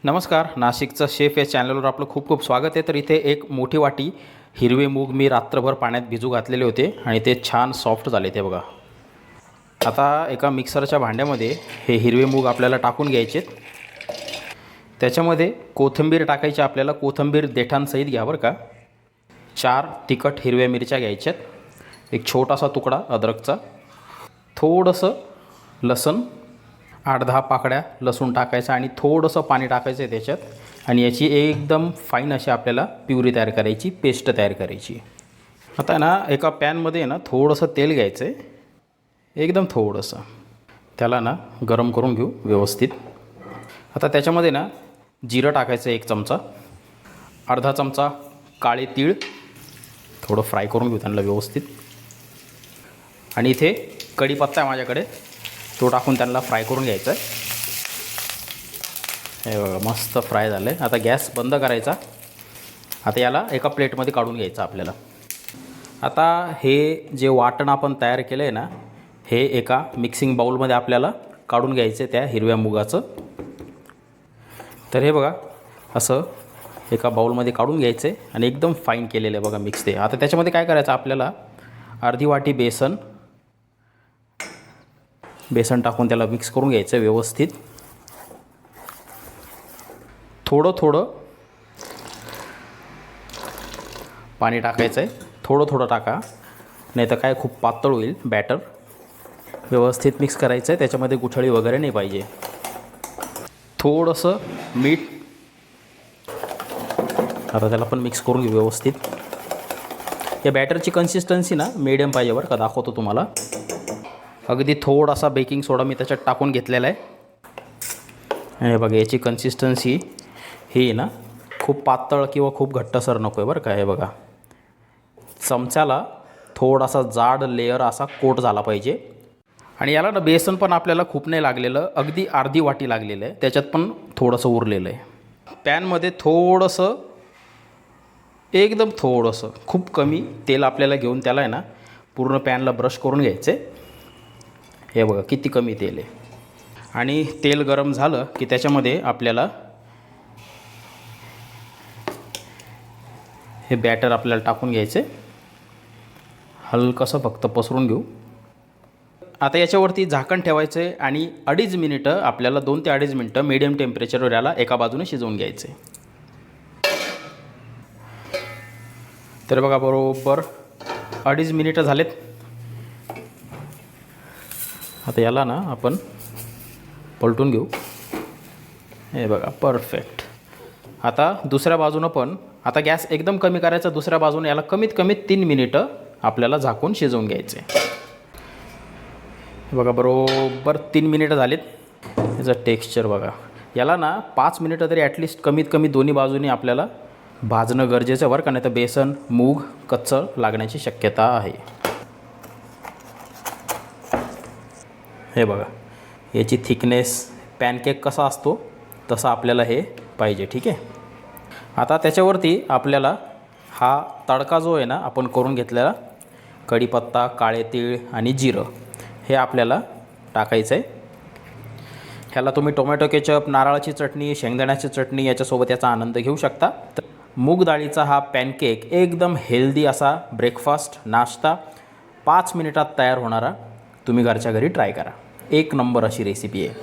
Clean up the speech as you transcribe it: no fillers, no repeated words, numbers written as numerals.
नमस्कार, नाशिकचं शेफ या चॅनलवर आपलं खूप खूप स्वागत आहे. तर इथे एक मोठी वाटी हिरवे मूग मी रात्रभर पाण्यात भिजू घातलेले होते आणि ते छान सॉफ्ट झाले. ते बघा. आता एका मिक्सरच्या भांड्यामध्ये हे हिरवे मूग आपल्याला टाकून घ्यायचे. त्याच्यामध्ये कोथिंबीर टाकायची. आपल्याला कोथिंबीर देठांसहित घ्या बरं का. 4 तिखट हिरव्या मिरच्या घ्यायच्यात. एक छोटासा तुकडा अद्रकचा, थोडंसं लसूण, 8-10 पाकळ्या लसूण टाकायचा आणि थोडंसं पाणी टाकायचं आहे त्याच्यात. आणि याची एकदम फाईन अशी आपल्याला प्युरी तयार करायची, पेस्ट तयार करायची. आता ना एका पॅनमध्ये ना थोडंसं तेल घ्यायचं आहे, एकदम थोडंसं. त्याला ना गरम करून घेऊ व्यवस्थित. आता त्याच्यामध्ये ना जिरं टाकायचं 1 चमचा, अर्धा चमचा काळे तीळ, थोडं फ्राय करून घेऊ त्यांना व्यवस्थित. आणि इथे कढीपत्ता आहे माझ्याकडे, तो टाकून त्यांना फ्राय करून घ्यायचा आहे. हे बघा मस्त फ्राय झालं आहे. आता गॅस बंद करायचा. आता याला एका प्लेटमध्ये काढून घ्यायचं आपल्याला. आता हे जे वाटण आपण तयार केलं आहे ना, हे एका मिक्सिंग बाऊलमध्ये आपल्याला काढून घ्यायचं आहे त्या हिरव्या मुगाचं. तर हे बघा असं एका बाऊलमध्ये काढून घ्यायचं आहे आणि एकदम फाईन केलेलं आहे बघा मिक्स ते. आता त्याच्यामध्ये काय करायचं आपल्याला, अर्धी वाटी बेसन टाकून त्याला मिक्स करून घ्यायचं व्यवस्थित. थोडं थोडं पाणी टाकायचं आहे, थोडं थोडं टाका, नाही तर काय खूप पातळ होईल बॅटर. व्यवस्थित मिक्स करायचं आहे, त्याच्यामध्ये गुठळी वगैरे नाही पाहिजे. थोडंसं मीठ. आता त्याला पण मिक्स करून घेऊ व्यवस्थित. या बॅटरची कन्सिस्टन्सी ना मीडियम पाहिजे बरं का, दाखवतो तुम्हाला. अगदी थोडासा बेकिंग सोडा मी त्याच्यात टाकून घेतलेला आहे. हे बघा याची कन्सिस्टन्सी ही ना खूप पातळ किंवा खूप घट्टसर नको आहे बरं का. हे बघा चमच्याला थोडासा जाड लेअर असा कोट झाला पाहिजे. आणि याला ना बेसन पण आपल्याला खूप नाही लागलेलं, अगदी अर्धी वाटी लागलेलं आहे, त्याच्यात पण थोडंसं उरलेलं आहे. पॅनमध्ये थोडंसं, एकदम थोडंसं, खूप कमी तेल आपल्याला घेऊन त्याला आहे ना पूर्ण पॅनला ब्रश करून घ्यायचं आहे. हे बघा किती कमी तेल आहे. आणि तेल गरम झालं की त्याच्यामध्ये आपल्याला हे बॅटर आपल्याला टाकून घ्यायचं आहे. हलकंसं फक्त पसरून घेऊ. आता याच्यावरती झाकण ठेवायचं आहे आणि 2.5 मिनिटं आपल्याला 2 ते 2.5 मिनिटं मीडियम टेम्परेचरवर याला एका बाजूने शिजवून घ्यायचं आहे. तर बघा बरोबर 2.5 मिनिटं झालेत. आता याला ना आपण पलटून घेऊ. हे बघा परफेक्ट. आता दुसऱ्या बाजूनं पण, आता गॅस एकदम कमी करायचा. दुसऱ्या बाजूने याला कमीत कमी 3 मिनिटं आपल्याला झाकून शिजवून घ्यायचे. हे बघा बरोबर 3 मिनिटं झालीत. याचं टेक्स्चर बघा. याला ना 5 मिनिटं तरी ॲटलिस्ट कमीत कमी दोन्ही बाजूनी आपल्याला भाजणं गरजेचं आहे बरं का, नाही तर बेसन मूग कच्चं लागण्याची शक्यता आहे. हे बघा याची थिकनेस पॅनकेक कसा असतो तसा आपल्याला हे पाहिजे. ठीक आहे. आता त्याच्यावरती आपल्याला हा तडका जो आहे ना आपण करून घेतलेला, कढीपत्ता, काळे तीळ आणि जिरं, हे आपल्याला टाकायचं आहे. ह्याला तुम्ही टोमॅटो केचप, नारळाची चटणी, शेंगदाण्याची चटणी याच्यासोबत याचा आनंद घेऊ शकता. तर मूग डाळीचा हा पॅनकेक एकदम हेल्दी असा ब्रेकफास्ट नाश्ता 5 मिनिटात तयार होणारा, तुम्ही घरच्या घरी ट्राय करा. एक नंबर अशी रेसिपी आहे.